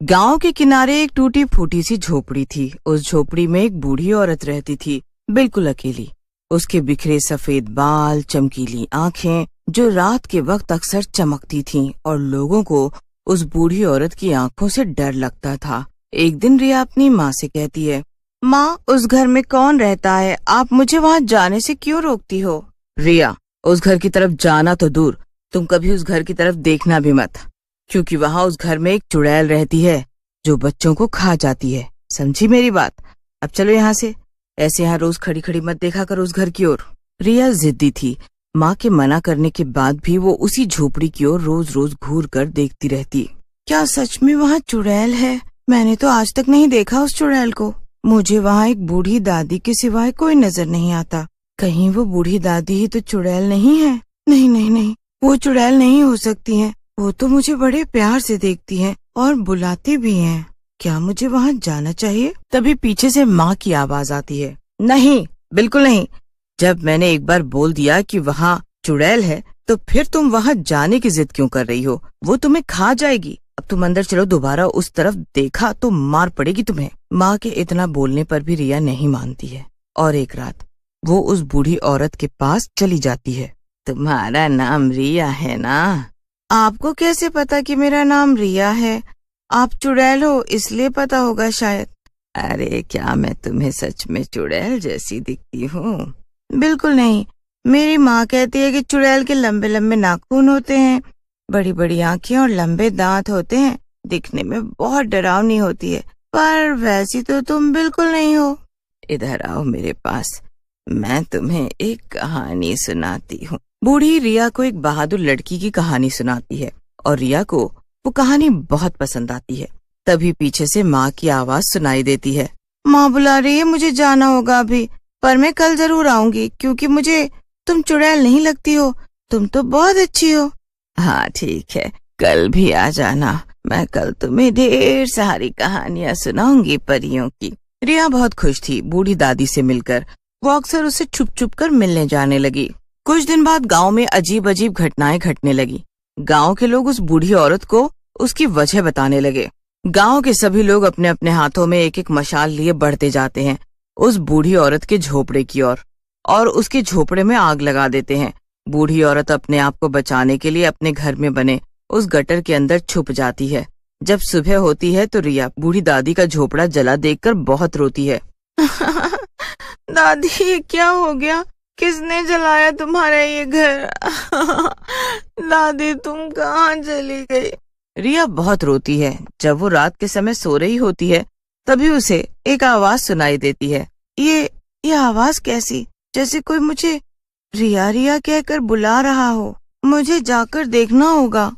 गांव के किनारे एक टूटी फूटी सी झोपड़ी थी। उस झोपड़ी में एक बूढ़ी औरत रहती थी, बिल्कुल अकेली। उसके बिखरे सफेद बाल, चमकीली आंखें जो रात के वक्त अक्सर चमकती थीं और लोगों को उस बूढ़ी औरत की आंखों से डर लगता था। एक दिन रिया अपनी माँ से कहती है, माँ, उस घर में कौन रहता है? आप मुझे वहाँ जाने से क्यों रोकती हो? रिया, उस घर की तरफ जाना तो दूर, तुम कभी उस घर की तरफ देखना भी मत, क्योंकि वहाँ उस घर में एक चुड़ैल रहती है जो बच्चों को खा जाती है। समझी मेरी बात? अब चलो यहाँ से, ऐसे यहाँ रोज खड़ी खड़ी मत देखा कर उस घर की ओर। रिया जिद्दी थी। माँ के मना करने के बाद भी वो उसी झोपड़ी की ओर रोज रोज घूर कर देखती रहती। क्या सच में वहाँ चुड़ैल है? मैंने तो आज तक नहीं देखा उस चुड़ैल को। मुझे वहाँ एक बूढ़ी दादी के सिवाय कोई नजर नहीं आता। कहीं वो बूढ़ी दादी ही तो चुड़ैल नहीं है? नहीं नहीं नहीं, वो चुड़ैल नहीं हो सकती है। वो तो मुझे बड़े प्यार से देखती है और बुलाती भी है। क्या मुझे वहाँ जाना चाहिए? तभी पीछे से माँ की आवाज आती है, नहीं, बिल्कुल नहीं। जब मैंने एक बार बोल दिया कि वहाँ चुड़ैल है, तो फिर तुम वहाँ जाने की जिद क्यों कर रही हो? वो तुम्हें खा जाएगी। अब तुम अंदर चलो, दोबारा उस तरफ देखा तो मार पड़ेगी तुम्हें। माँ के इतना बोलने पर भी रिया नहीं मानती है और एक रात वो उस बूढ़ी औरत के पास चली जाती है। तुम्हारा नाम रिया है ना? आपको कैसे पता कि मेरा नाम रिया है? आप चुड़ैल हो इसलिए पता होगा शायद। अरे क्या मैं तुम्हें सच में चुड़ैल जैसी दिखती हूँ? बिल्कुल नहीं। मेरी माँ कहती है कि चुड़ैल के लंबे लंबे नाखून होते हैं, बड़ी बड़ी आंखें और लंबे दांत होते हैं, दिखने में बहुत डरावनी होती है। पर वैसी तो तुम बिल्कुल नहीं हो। इधर आओ मेरे पास, मैं तुम्हें एक कहानी सुनाती हूँ। बूढ़ी रिया को एक बहादुर लड़की की कहानी सुनाती है और रिया को वो कहानी बहुत पसंद आती है। तभी पीछे से माँ की आवाज सुनाई देती है, माँ बुला रही है, मुझे जाना होगा अभी, पर मैं कल जरूर आऊंगी, क्योंकि मुझे तुम चुड़ैल नहीं लगती हो, तुम तो बहुत अच्छी हो। हाँ ठीक है, कल भी आ जाना, मैं कल तुम्हें ढेर सारी कहानियाँ सुनाऊंगी परियों की। रिया बहुत खुश थी बूढ़ी दादी से मिलकर। वो अक्सर उससे छुप छुप कर मिलने जाने लगी। कुछ दिन बाद गांव में अजीब अजीब घटनाएं घटने लगी। गांव के लोग उस बूढ़ी औरत को उसकी वजह बताने लगे। गांव के सभी लोग अपने अपने हाथों में एक एक मशाल लिए बढ़ते जाते हैं उस बूढ़ी औरत के झोपड़े की ओर और उसके झोपड़े में आग लगा देते हैं। बूढ़ी औरत अपने आप को बचाने के लिए अपने घर में बने उस गटर के अंदर छुप जाती है। जब सुबह होती है तो रिया बूढ़ी दादी का झोपड़ा जला देखकर बहुत रोती है। दादी, ये क्या हो गया? किसने जलाया तुम्हारा ये घर? दादी, तुम कहाँ चली गई? रिया बहुत रोती है। जब वो रात के समय सो रही होती है तभी उसे एक आवाज सुनाई देती है। ये आवाज कैसी? जैसे कोई मुझे रिया रिया कहकर बुला रहा हो। मुझे जाकर देखना होगा।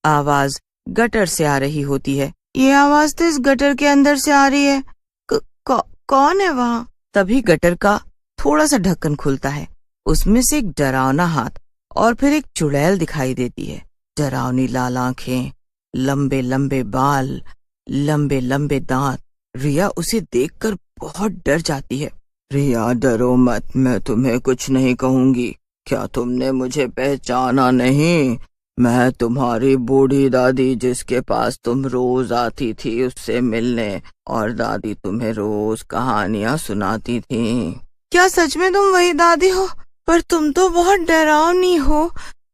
आवाज गटर से आ रही होती है। ये आवाज तो इस गटर के अंदर से आ रही है। कौन है वहाँ? तभी गटर का थोड़ा सा ढक्कन खुलता है। उसमें से एक डरावना हाथ और फिर एक चुड़ैल दिखाई देती है। डरावनी लाल आंखें, लंबे लंबे बाल, लंबे लंबे दांत। रिया उसे देखकर बहुत डर जाती है। रिया, डरो मत, मैं तुम्हें कुछ नहीं कहूंगी। क्या तुमने मुझे पहचाना नहीं? मैं तुम्हारी बूढ़ी दादी, जिसके पास तुम रोज आती थी उससे मिलने, और दादी तुम्हें रोज कहानियां सुनाती थी। क्या सच में तुम वही दादी हो? पर तुम तो बहुत डरावनी हो,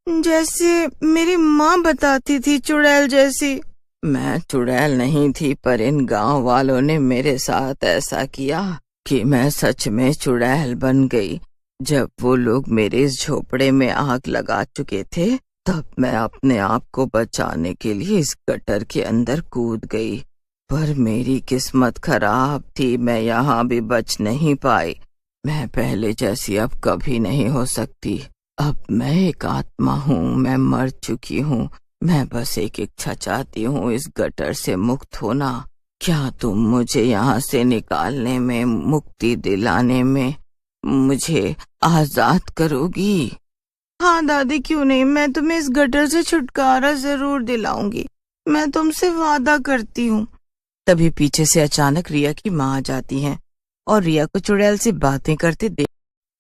जैसे मेरी माँ बताती थी, चुड़ैल जैसी। मैं चुड़ैल नहीं थी, पर इन गांव वालों ने मेरे साथ ऐसा किया कि मैं सच में चुड़ैल बन गई। जब वो लोग मेरे इस झोपड़े में आग लगा चुके थे, तब मैं अपने आप को बचाने के लिए इस गटर के अंदर कूद गई। पर मेरी किस्मत खराब थी, मैं यहाँ भी बच नहीं पाई। मैं पहले जैसी अब कभी नहीं हो सकती। अब मैं एक आत्मा हूँ, मैं मर चुकी हूँ। मैं बस एक इच्छा चाहती हूँ, इस गटर से मुक्त होना। क्या तुम मुझे यहाँ से निकालने में, मुक्ति दिलाने में मुझे आजाद करोगी? हाँ दादी, क्यों नहीं, मैं तुम्हें इस गटर से छुटकारा जरूर दिलाऊंगी। मैं तुमसे वादा करती हूँ। तभी पीछे से अचानक रिया की माँ आ जाती है और रिया को चुड़ैल से बातें करते देख,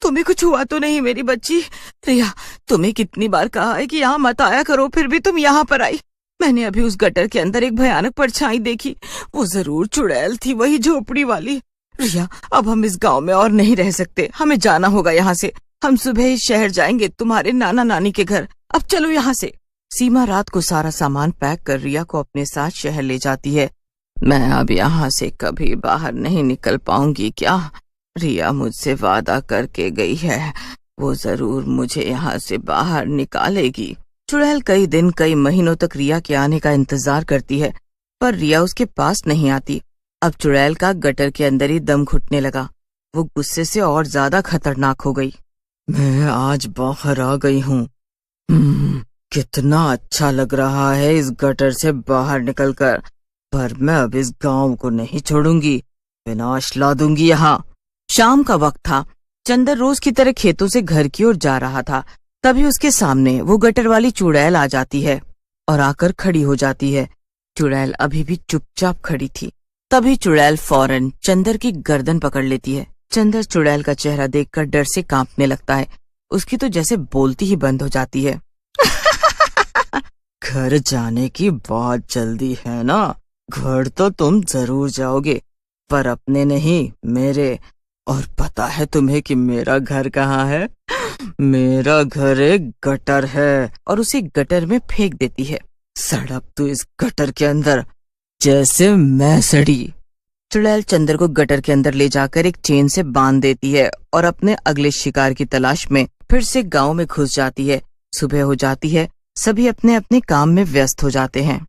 तुम्हें कुछ हुआ तो नहीं मेरी बच्ची? रिया, तुम्हें कितनी बार कहा है कि यहाँ मत आया करो, फिर भी तुम यहाँ पर आई। मैंने अभी उस गटर के अंदर एक भयानक परछाई देखी। वो जरूर चुड़ैल थी, वही झोपड़ी वाली। रिया, अब हम इस गांव में और नहीं रह सकते, हमें जाना होगा यहाँ से। हम सुबह ही शहर जाएंगे, तुम्हारे नाना नानी के घर। अब चलो यहाँ से। सीमा रात को सारा सामान पैक कर रिया को अपने साथ शहर ले जाती है। मैं अब यहाँ से कभी बाहर नहीं निकल पाऊंगी क्या? रिया मुझसे वादा करके गई है, वो जरूर मुझे यहाँ से बाहर निकालेगी। चुड़ैल कई दिन कई महीनों तक रिया के आने का इंतजार करती है, पर रिया उसके पास नहीं आती। अब चुड़ैल का गटर के अंदर ही दम घुटने लगा। वो गुस्से से और ज्यादा खतरनाक हो गई। मैं आज बाहर आ गई हूँ। कितना अच्छा लग रहा है इस गटर से बाहर निकलकर, पर मैं अब इस गांव को नहीं छोड़ूंगी, विनाश ला दूंगी यहाँ। शाम का वक्त था। चंदर रोज की तरह खेतों से घर की ओर जा रहा था। तभी उसके सामने वो गटर वाली चुड़ैल आ जाती है और आकर खड़ी हो जाती है। चुड़ैल अभी भी चुपचाप खड़ी थी। तभी चुड़ैल फौरन चंदर की गर्दन पकड़ लेती है। चंदर चुड़ैल का चेहरा देखकर डर से कांपने लगता है। उसकी तो जैसे बोलती ही बंद हो जाती है। घर जाने की बहुत जल्दी है ना? घर तो तुम जरूर जाओगे, पर अपने नहीं, मेरे। और पता है तुम्हें कि मेरा घर कहाँ है? मेरा घर एक गटर है। और उसे गटर में फेंक देती है। सड़प तू इस गटर के अंदर, जैसे मैं सड़ी। चुड़ैल चंदर को गटर के अंदर ले जाकर एक चेन से बांध देती है और अपने अगले शिकार की तलाश में फिर से गांव में घुस जाती है। सुबह हो जाती है। सभी अपने अपने काम में व्यस्त हो जाते हैं।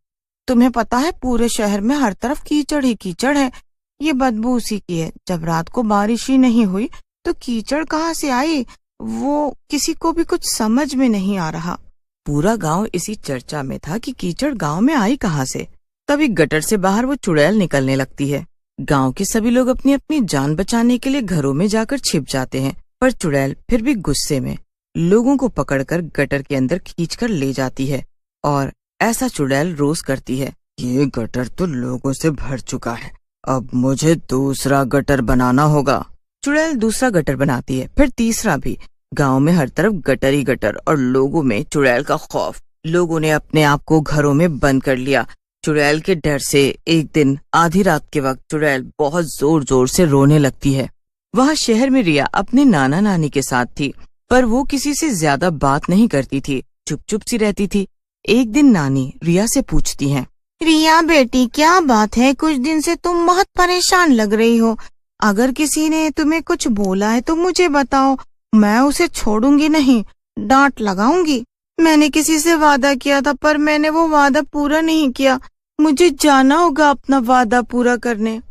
तुम्हें पता है, पूरे शहर में हर तरफ कीचड़ ही कीचड़ है। ये बदबू उसी की है। जब रात को बारिश ही नहीं हुई तो कीचड़ कहाँ से आई, वो किसी को भी कुछ समझ में नहीं आ रहा। पूरा गांव इसी चर्चा में था कि कीचड़ गांव में आई कहाँ से। तभी गटर से बाहर वो चुड़ैल निकलने लगती है। गांव के सभी लोग अपनी अपनी जान बचाने के लिए घरों में जाकर छिप जाते हैं, पर चुड़ैल फिर भी गुस्से में लोगों को पकड़कर गटर के अंदर खींचकर ले जाती है। और ऐसा चुड़ैल रोज करती है। ये गटर तो लोगों से भर चुका है, अब मुझे दूसरा गटर बनाना होगा। चुड़ैल दूसरा गटर बनाती है, फिर तीसरा भी। गांव में हर तरफ गटर ही गटर और लोगों में चुड़ैल का खौफ। लोगों ने अपने आप को घरों में बंद कर लिया। चुड़ैल के डर से एक दिन आधी रात के वक्त चुड़ैल बहुत जोर जोर से रोने लगती है। वहाँ शहर में रिया अपने नाना नानी के साथ थी, पर वो किसी से ज्यादा बात नहीं करती थी, चुप चुप सी रहती थी। एक दिन नानी रिया से पूछती हैं, रिया बेटी, क्या बात है? कुछ दिन से तुम बहुत परेशान लग रही हो। अगर किसी ने तुम्हें कुछ बोला है तो मुझे बताओ, मैं उसे छोड़ूंगी नहीं, डांट लगाऊंगी। मैंने किसी से वादा किया था, पर मैंने वो वादा पूरा नहीं किया। मुझे जाना होगा अपना वादा पूरा करने।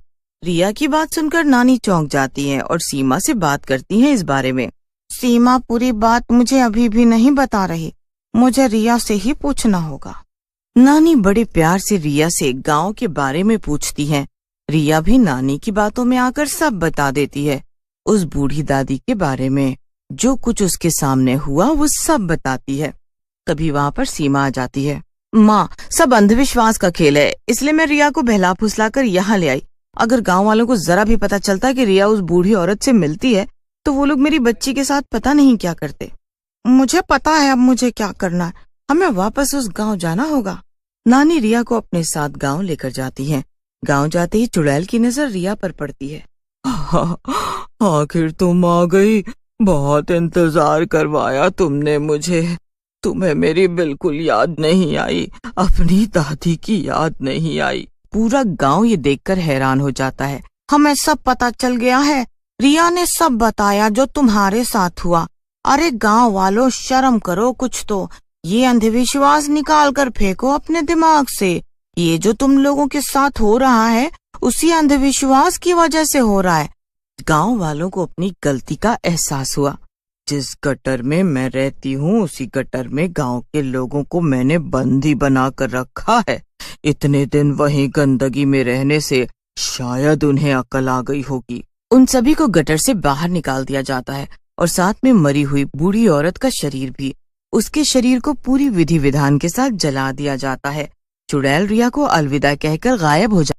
रिया की बात सुनकर नानी चौंक जाती हैं और सीमा से बात करती हैं इस बारे में। सीमा पूरी बात मुझे अभी भी नहीं बता रही, मुझे रिया से ही पूछना होगा। नानी बड़े प्यार से रिया से गांव के बारे में पूछती हैं। रिया भी नानी की बातों में आकर सब बता देती है। उस बूढ़ी दादी के बारे में जो कुछ उसके सामने हुआ वो सब बताती है। तभी वहाँ पर सीमा आ जाती है। माँ, सब अंधविश्वास का खेल है, इसलिए मैं रिया को बहला फुसलाकर यहाँ ले आई। अगर गांव वालों को जरा भी पता चलता कि रिया उस बूढ़ी औरत से मिलती है तो वो लोग मेरी बच्ची के साथ पता नहीं क्या करते। मुझे पता है अब मुझे क्या करना है, हमें वापस उस गांव जाना होगा। नानी रिया को अपने साथ गांव लेकर जाती हैं। गांव जाते ही चुड़ैल की नजर रिया पर पड़ती है। आखिर तुम आ गई, बहुत इंतजार करवाया तुमने मुझे। तुम्हें मेरी बिल्कुल याद नहीं आई, अपनी दादी की याद नहीं आई। पूरा गांव ये देखकर हैरान हो जाता है। हमें सब पता चल गया है, रिया ने सब बताया जो तुम्हारे साथ हुआ। अरे गांव वालों, शर्म करो कुछ तो। ये अंधविश्वास निकाल कर फेंको अपने दिमाग से। ये जो तुम लोगों के साथ हो रहा है उसी अंधविश्वास की वजह से हो रहा है। गांव वालों को अपनी गलती का एहसास हुआ। जिस गटर में मैं रहती हूँ उसी गटर में गांव के लोगों को मैंने बंदी बना कर रखा है। इतने दिन वहीं गंदगी में रहने से शायद उन्हें अकल आ गई होगी। उन सभी को गटर से बाहर निकाल दिया जाता है और साथ में मरी हुई बूढ़ी औरत का शरीर भी। उसके शरीर को पूरी विधि विधान के साथ जला दिया जाता है। चुड़ैल रिया को अलविदा कहकर गायब हो जाती है।